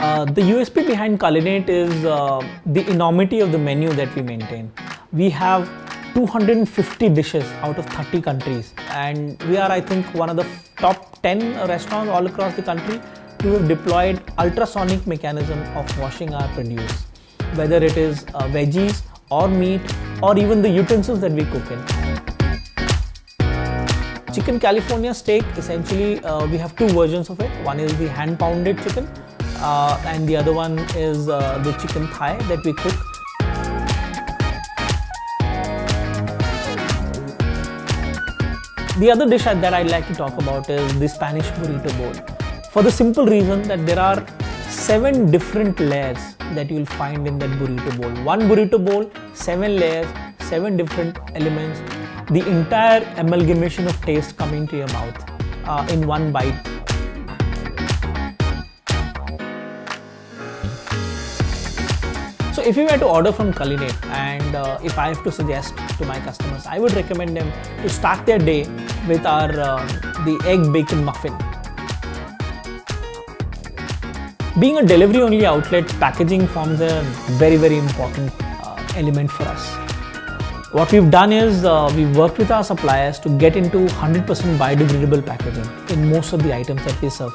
The USP behind Culinate is the enormity of the menu that we maintain. We have 250 dishes out of 30 countries, and we are, I think, one of the top 10 restaurants all across the country who have deployed ultrasonic mechanism of washing our produce, whether it is veggies or meat or even the utensils that we cook in. Chicken California steak, essentially we have two versions of it. One is the hand pounded chicken and the other one is the chicken thigh that we cook. The other dish that I'd like to talk about is the Spanish burrito bowl. For the simple reason that there are 7 different layers that you will find in that burrito bowl. One burrito bowl, 7 layers, 7 different elements, the entire amalgamation of taste coming to your mouth in one bite. So if you were to order from Culinate, and if I have to suggest to my customers, I would recommend them to start their day with our the egg bacon muffin. Being a delivery only outlet, packaging forms a very important element for us. What we've done is we've worked with our suppliers to get into 100% biodegradable packaging in most of the items that we serve.